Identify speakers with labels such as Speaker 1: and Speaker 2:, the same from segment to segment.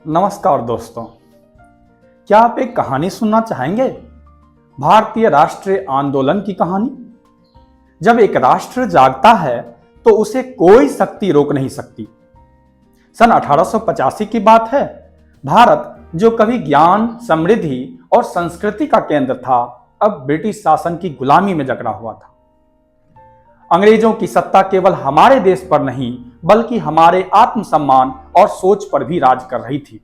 Speaker 1: नमस्कार दोस्तों, क्या आप एक कहानी सुनना चाहेंगे? भारतीय राष्ट्रीय आंदोलन की कहानी। जब एक राष्ट्र जागता है तो उसे कोई शक्ति रोक नहीं सकती। सन 1885 की बात है। भारत, जो कभी ज्ञान, समृद्धि और संस्कृति का केंद्र था, अब ब्रिटिश शासन की गुलामी में जकड़ा हुआ था। अंग्रेजों की सत्ता केवल हमारे देश पर नहीं, बल्कि हमारे आत्मसम्मान और सोच पर भी राज कर रही थी।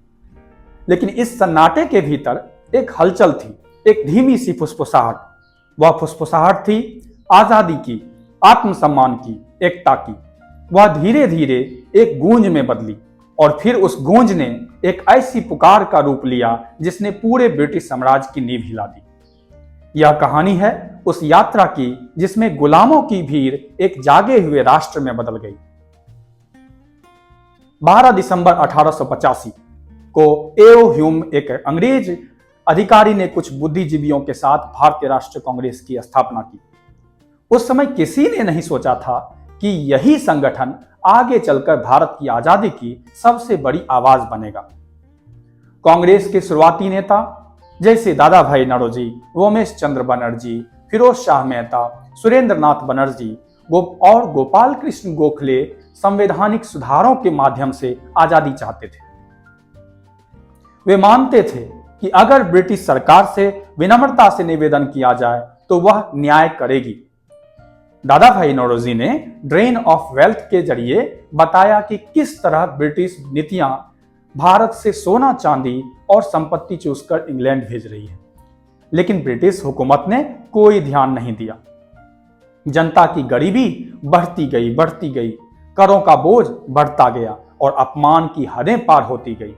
Speaker 1: लेकिन इस सन्नाटे के भीतर एक हलचल थी, एक धीमी सी फुसफुसाहट। वह फुसफुसाहट थी आजादी की, आत्मसम्मान की, एकता की। वह धीरे धीरे एक गूंज में बदली और फिर उस गूंज ने एक ऐसी पुकार का रूप लिया जिसने पूरे ब्रिटिश साम्राज्य की नींव हिला दी। यह कहानी है उस यात्रा की जिसमें गुलामों की भीड़ एक जागे हुए राष्ट्र में बदल गई। 12 दिसंबर 1885 को एओ ह्यूम, एक अंग्रेज अधिकारी ने कुछ बुद्धिजीवियों के साथ भारतीय राष्ट्रीय कांग्रेस की स्थापना की। उस समय किसी ने नहीं सोचा था कि यही संगठन आगे चलकर भारत की आजादी की सबसे बड़ी आवाज बनेगा। कांग्रेस के शुरुआती नेता जैसे दादा भाई नौरोजी, रोमेश चंद्र बनर्जी, फिरोज शाह मेहता, सुरेंद्र नाथ बनर्जी और गोपाल कृष्ण गोखले संवैधानिक सुधारों के माध्यम से आजादी चाहते थे। वे मानते थे कि अगर ब्रिटिश सरकार से विनम्रता से निवेदन किया जाए तो वह न्याय करेगी। दादा भाई नौरोजी ने ड्रेन ऑफ वेल्थ के जरिए बताया कि किस तरह ब्रिटिश नीतियां भारत से सोना, चांदी और संपत्ति चूसकर इंग्लैंड भेज रही है। लेकिन ब्रिटिश हुकूमत ने कोई ध्यान नहीं दिया। जनता की गरीबी बढ़ती गई, करों का बोझ बढ़ता गया और अपमान की हदें पार होती गई।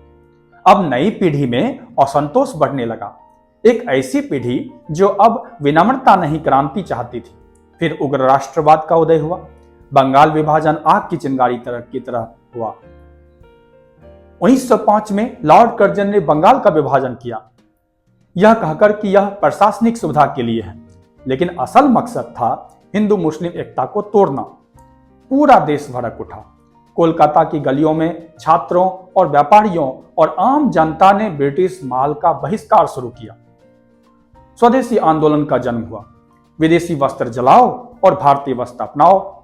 Speaker 1: अब नई पीढ़ी में असंतोष बढ़ने लगा, एक ऐसी पीढ़ी जो अब विनम्रता नहीं क्रांति चाहती थी। फिर उग्र राष्ट्रवाद का उदय हुआ। बंगाल विभाजन आग की चिंगारी की तरह हुआ। 1905 में लॉर्ड कर्जन ने बंगाल का विभाजन किया, यह कहकर कि यह प्रशासनिक सुविधा के लिए है, लेकिन असल मकसद था हिंदू मुस्लिम एकता को तोड़ना। पूरा देश भड़क उठा। कोलकाता की गलियों में छात्रों और व्यापारियों और आम जनता ने ब्रिटिश माल का बहिष्कार शुरू किया। स्वदेशी आंदोलन का जन्म हुआ। विदेशी वस्त्र जलाओ और भारतीय वस्त्र अपनाओ।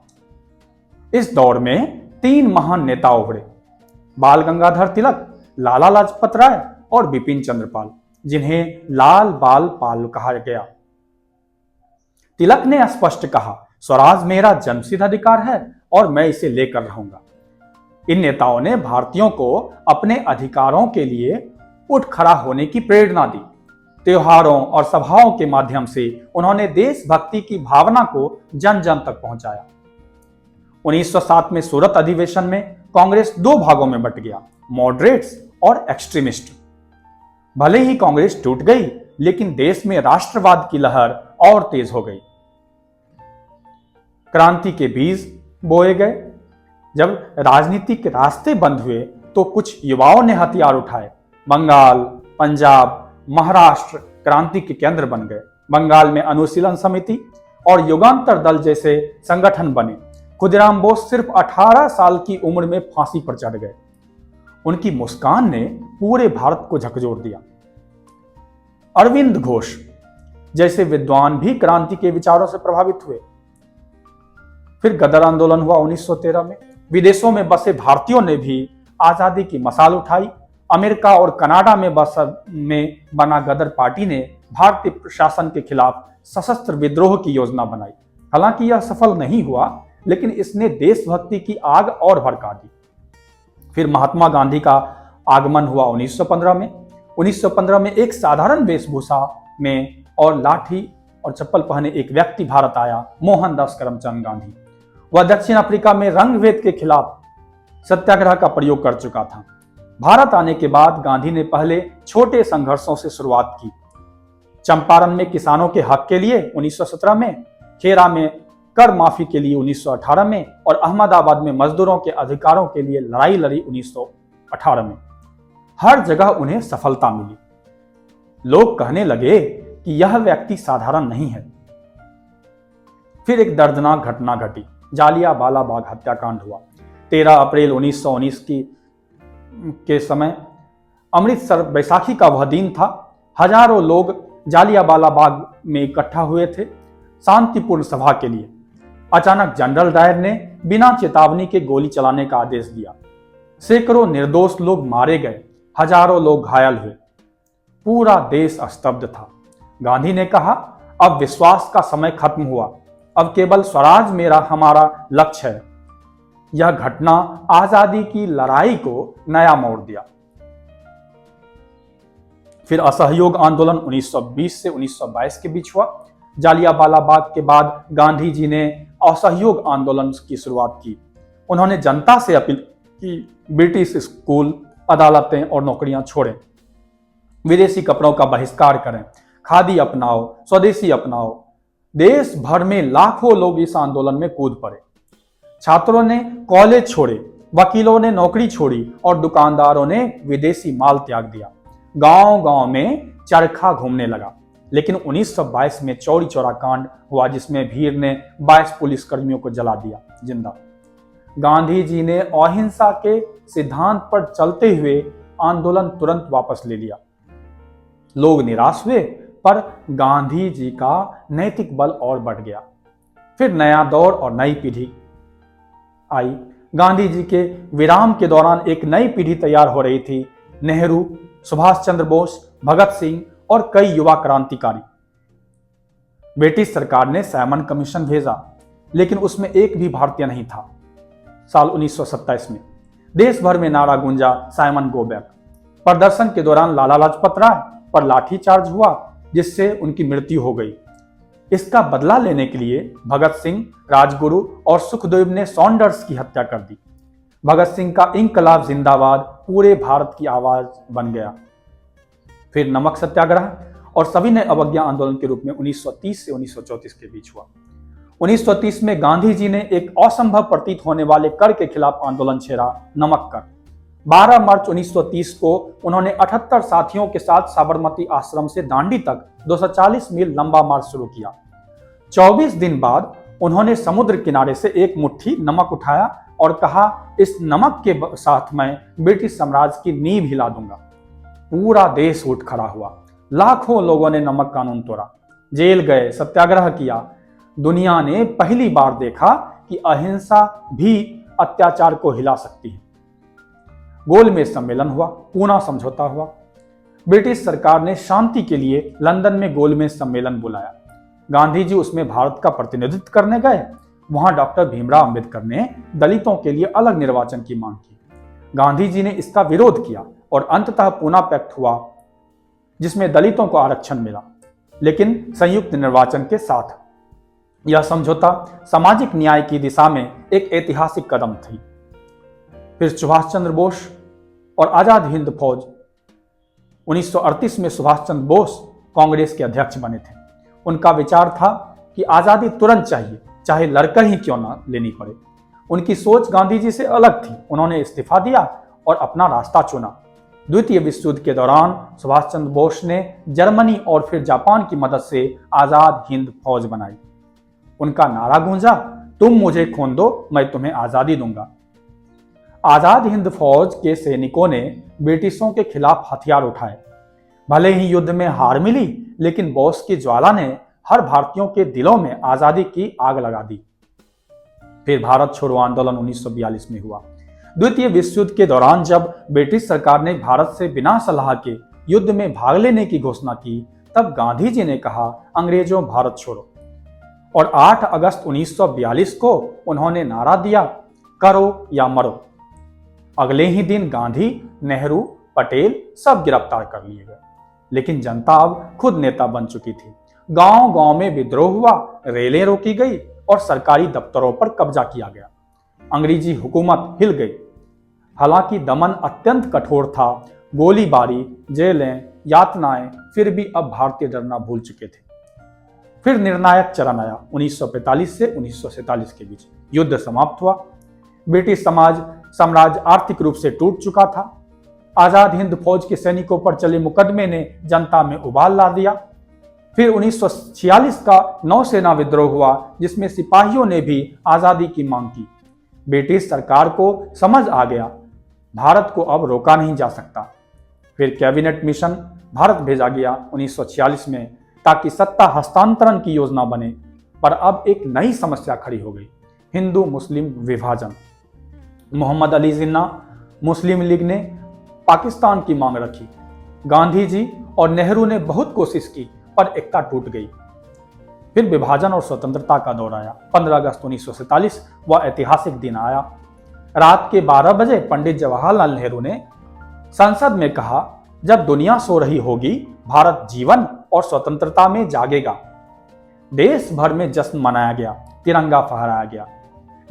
Speaker 1: इस दौर में 3 महान नेता उभरे, बाल गंगाधर तिलक, लाला लाजपत राय और बिपिन चंद्र पाल, जिन्हें लाल बाल पाल कहा गया। तिलक ने स्पष्ट कहा, स्वराज मेरा जन्मसिद्ध अधिकार है और मैं इसे लेकर रहूंगा। इन नेताओं ने भारतीयों को अपने अधिकारों के लिए उठ खड़ा होने की प्रेरणा दी। त्योहारों और सभाओं के माध्यम से उन्होंने देशभक्ति की भावना को जन जन तक पहुंचाया। 1907 में सूरत अधिवेशन में कांग्रेस 2 भागों में बंट गया, मॉडरेट्स और एक्सट्रीमिस्ट। भले ही कांग्रेस टूट गई, लेकिन देश में राष्ट्रवाद की लहर और तेज हो गई। क्रांति के बीज बोए गए। जब राजनीतिक रास्ते बंद हुए तो कुछ युवाओं ने हथियार उठाए। बंगाल, पंजाब, महाराष्ट्र क्रांति के केंद्र बन गए। बंगाल में अनुशीलन समिति और युगांतर दल जैसे संगठन बने। खुदीराम बोस सिर्फ 18 साल की उम्र में फांसी पर चढ़ गए। उनकी मुस्कान ने पूरे भारत को झकझोर दिया। अरविंद घोष जैसे विद्वान भी क्रांति के विचारों से प्रभावित हुए। फिर गदर आंदोलन हुआ 1913 में। विदेशों में बसे भारतीयों ने भी आजादी की मशाल उठाई। अमेरिका और कनाडा में बना गदर पार्टी ने भारतीय प्रशासन के खिलाफ सशस्त्र विद्रोह की योजना बनाई। हालांकि यह सफल नहीं हुआ, लेकिन इसने देशभक्ति की आग और भड़का दी। फिर महात्मा गांधी का आगमन हुआ 1915 में। 1915 में एक साधारण वेशभूषा में और लाठी और चप्पल पहने एक व्यक्ति भारत आया, मोहनदास करमचंद गांधी। वह दक्षिण अफ्रीका में रंगभेद के खिलाफ सत्याग्रह का प्रयोग कर चुका था। भारत आने के बाद गांधी ने पहले छोटे संघर्षों से शुरुआत की। चंपारण में किसानों के हक के लिए 1917 में, खेरा में कर माफी के लिए 1918 में और अहमदाबाद में मजदूरों के अधिकारों के लिए लड़ाई लड़ी 1918 में। हर जगह उन्हें सफलता मिली। लोग कहने लगे कि यह व्यक्ति साधारण नहीं है। फिर एक दर्दनाक घटना घटी, जालियांवाला बाग हत्याकांड हुआ। 13 अप्रैल 1919 के समय अमृतसर बैसाखी का वह दिन था। हजारों लोग जालियांवाला बाग में इकट्ठा हुए थे शांतिपूर्ण सभा के लिए। अचानक जनरल डायर ने बिना चेतावनी के गोली चलाने का आदेश दिया। सैकड़ों निर्दोष लोग मारे गए, हजारों लोग घायल हुए। पूरा देश स्तब्ध था। गांधी ने कहा, अब विश्वास का समय खत्म हुआ, अब केवल स्वराज हमारा लक्ष्य है। यह घटना आजादी की लड़ाई को नया मोड़ दिया। फिर असहयोग आंदोलन 1920 से 1922 के बीच हुआ। जालियांवाला बाग के बाद गांधी जी ने असहयोग आंदोलन की शुरुआत की। उन्होंने जनता से अपील की ब्रिटिश स्कूल, अदालतें और नौकरियां छोड़ें, विदेशी कपड़ों का बहिष्कार करें, खादी अपनाओ, स्वदेशी अपनाओ। देश भर में लाखों लोग इस आंदोलन में कूद पड़े। छात्रों ने कॉलेज छोड़े, वकीलों ने नौकरी छोड़ी और दुकानदारों ने विदेशी माल त्याग दिया। गांव गांव में चरखा घूमने लगा। लेकिन 1922 में चौरी चौरा कांड हुआ, जिसमें भीड़ ने 22 पुलिसकर्मियों को जला दिया जिंदा। गांधी जी ने अहिंसा के सिद्धांत पर चलते हुए आंदोलन तुरंत वापस ले लिया। लोग निराश हुए, पर गांधी जी का नैतिक बल और बढ़ गया। फिर नया दौर और नई पीढ़ी आई। गांधी जी के विराम के दौरान एक नई पीढ़ी तैयार हो रही थी। नेहरू, सुभाष चंद्र बोस, भगत सिंह और कई युवा क्रांतिकारी। ब्रिटिश सरकार ने साइमन कमीशन भेजा, लेकिन उसमें एक भी भारतीय नहीं था। साल 1927 में देश भर में नारा गूंजा, साइमन गो बैक। प्रदर्शन के दौरान लाला लाजपत राय पर लाठीचार्ज हुआ, जिससे उनकी मृत्यु हो गई। इसका बदला लेने के लिए भगत सिंह, राजगुरु और सुखदेव ने सॉन्डर्स की हत्या कर दी। भगत सिंह का इंकलाब जिंदाबाद पूरे भारत की आवाज बन गया। फिर नमक सत्याग्रह और सविनय अवज्ञा आंदोलन के रूप में 1930 से 1934 के बीच हुआ। 1930 में गांधी जी ने एक असंभव प्रतीत होने वाले कर के खिलाफ आंदोलन छेड़ा, नमक कर। 12 मार्च 1930 को उन्होंने 78 साथियों के साथ साबरमती आश्रम से दांडी तक 240 मील लंबा मार्च शुरू किया। 24 दिन बाद उन्होंने समुद्र किनारे से एक मुट्ठी नमक उठाया और कहा, इस नमक के साथ मैं ब्रिटिश साम्राज्य की नींव हिला दूंगा। पूरा देश उठ खड़ा हुआ। लाखों लोगों ने नमक कानून तोड़ा, जेल गए, सत्याग्रह किया। दुनिया ने पहली बार देखा कि अहिंसा भी अत्याचार को हिला सकती है। गोलमेज सम्मेलन हुआ, पूना समझौता हुआ। ब्रिटिश सरकार ने शांति के लिए लंदन में गोलमेज सम्मेलन बुलाया। गांधी जी उसमें भारत का प्रतिनिधित्व करने गए। वहां डॉक्टर भीमराव अंबेडकर ने दलितों के लिए अलग निर्वाचन की मांग की। गांधी जी ने इसका विरोध किया और अंततः पूना पैक्ट हुआ, जिसमें दलितों को आरक्षण मिला, लेकिन संयुक्त निर्वाचन के साथ। यह समझौता सामाजिक न्याय की दिशा में एक ऐतिहासिक कदम थी। फिर सुभाष चंद्र बोस और आजाद हिंद फौज। 1938 में सुभाष चंद्र बोस कांग्रेस के अध्यक्ष बने थे। उनका विचार था कि आजादी तुरंत चाहिए, चाहे लड़कर ही क्यों ना लेनी पड़े। उनकी सोच गांधी जी से अलग थी। उन्होंने इस्तीफा दिया और अपना रास्ता चुना। द्वितीय विश्व युद्ध के दौरान सुभाष चंद्र बोस ने जर्मनी और फिर जापान की मदद से आजाद हिंद फौज बनाई। उनका नारा गूंजा, तुम मुझे खून दो, मैं तुम्हें आजादी दूंगा। आजाद हिंद फौज के सैनिकों ने ब्रिटिशों के खिलाफ हथियार उठाए। भले ही युद्ध में हार मिली, लेकिन बोस की ज्वाला ने हर भारतीयों के दिलों में आजादी की आग लगा दी। फिर भारत छोड़ो आंदोलन 1942 में हुआ। द्वितीय विश्व युद्ध के दौरान जब ब्रिटिश सरकार ने भारत से बिना सलाह के युद्ध में भाग लेने की घोषणा की, तब गांधी जी ने कहा, अंग्रेजों भारत छोड़ो। और 8 अगस्त 1942 को उन्होंने नारा दिया, करो या मरो। अगले ही दिन गांधी, नेहरू, पटेल सब गिरफ्तार कर लिए गए। लेकिन जनता अब खुद नेता बन चुकी थी। गांव गांव में विद्रोह हुआ, रेलें रोकी गई और सरकारी दफ्तरों पर कब्जा किया गया। अंग्रेजी हुकूमत हिल गई। हालांकि दमन अत्यंत कठोर था, गोलीबारी, जेलें, यातनाएं, फिर भी अब भारतीय डरना भूल चुके थे। फिर निर्णायक चरण आया 1945 से 1947 के बीच। युद्ध समाप्त हुआ। ब्रिटिश साम्राज्य आर्थिक रूप से टूट चुका था। आजाद हिंद फौज के सैनिकों पर चले मुकदमे ने जनता में उबाल ला दिया। फिर 1946 का नौसेना विद्रोह हुआ, जिसमें सिपाहियों ने भी आजादी की मांग की। ब्रिटिश सरकार को समझ आ गया, भारत को अब रोका नहीं जा सकता। फिर कैबिनेट मिशन भारत भेजा गया 1946 में ताकि सत्ता हस्तांतरण की योजना बने। पर अब एक नई समस्या खड़ी हो गई, हिंदू मुस्लिम विभाजन। मोहम्मद अली जिन्ना मुस्लिम लीग ने पाकिस्तान की मांग रखी। गांधी जी और नेहरू ने बहुत कोशिश की पर एकता टूट गई। फिर विभाजन और स्वतंत्रता का दौर आया। 15 अगस्त 1947 वह ऐतिहासिक दिन आया। रात के 12 बजे पंडित जवाहरलाल नेहरू ने संसद में कहा, जब दुनिया सो रही होगी भारत जीवन और स्वतंत्रता में जागेगा। देश भर में जश्न मनाया गया, तिरंगा फहराया गया।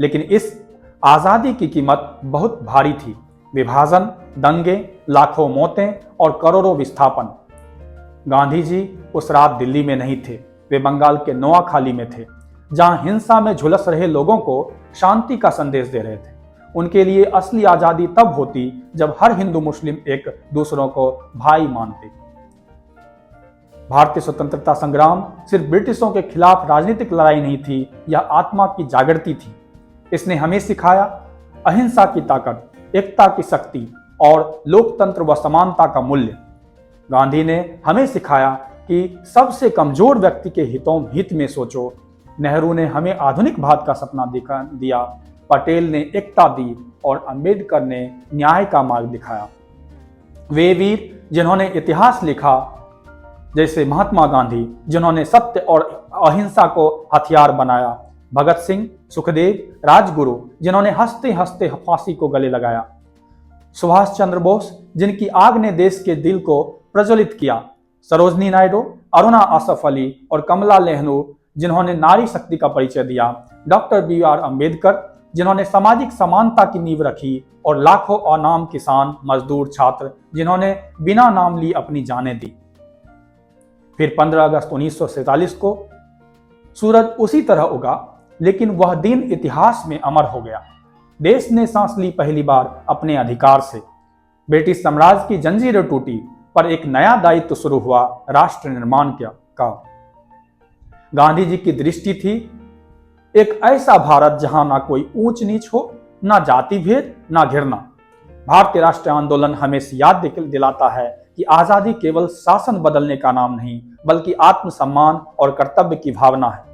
Speaker 1: लेकिन इस आजादी की कीमत बहुत भारी थी। विभाजन, दंगे, लाखों मौतें और करोड़ों विस्थापन। गांधी जी उस रात दिल्ली में नहीं थे, वे बंगाल के नोआखाली में थे, जहां हिंसा में झुलस रहे लोगों को शांति का संदेश दे रहे थे। उनके लिए असली आजादी तब होती जब हर हिंदू मुस्लिम एक दूसरों को भाई मानते। भारतीय स्वतंत्रता संग्राम सिर्फ ब्रिटिशों के खिलाफ राजनीतिक लड़ाई नहीं थी, यह आत्मा की जागृति थी। इसने हमें सिखाया अहिंसा की ताकत, एकता की शक्ति और लोकतंत्र व समानता का मूल्य। गांधी ने हमें सिखाया कि सबसे कमजोर व्यक्ति के हित में सोचो। नेहरू ने हमें आधुनिक भारत का सपना दिया। पटेल ने एकता दी और अंबेडकर ने न्याय का मार्ग दिखाया। वे वीर जिन्होंने इतिहास लिखा, जैसे महात्मा गांधी जिन्होंने सत्य और अहिंसा को हथियार बनाया, भगत सिंह, सुखदेव, राजगुरु जिन्होंने हंसते हंसते फांसी को गले लगाया, सुभाष चंद्र बोस जिनकी आग ने देश के दिल को प्रज्वलित किया, सरोजनी नायडू, अरुणा असफ अली और कमला नेहरू जिन्होंने नारी शक्ति का परिचय दिया, डॉक्टर BR अम्बेडकर जिन्होंने सामाजिक समानता की नींव रखी और लाखों अनाम किसान, मजदूर, छात्र जिन्होंने बिना नाम लिए अपनी जानें दी। फिर 15 अगस्त 1947 को सूरज उसी तरह उगा, लेकिन वह दिन इतिहास में अमर हो गया। देश ने सांस ली पहली बार अपने अधिकार से। ब्रिटिश साम्राज्य की जंजीरें टूटी, पर एक नया दायित्व शुरू हुआ, राष्ट्र निर्माण का। गांधी जी की दृष्टि थी एक ऐसा भारत जहां ना कोई ऊंच नीच हो, ना जाति भेद, ना घृणा। भारतीय राष्ट्रीय आंदोलन हमें याद दिलाता है कि आजादी केवल शासन बदलने का नाम नहीं, बल्कि आत्मसम्मान और कर्तव्य की भावना है।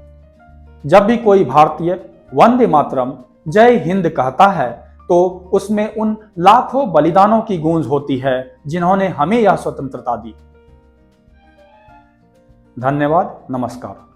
Speaker 1: जब भी कोई भारतीय वंदे मातरम, जय हिंद कहता है, तो उसमें उन लाखों बलिदानों की गूंज होती है जिन्होंने हमें यह स्वतंत्रता दी। धन्यवाद, नमस्कार।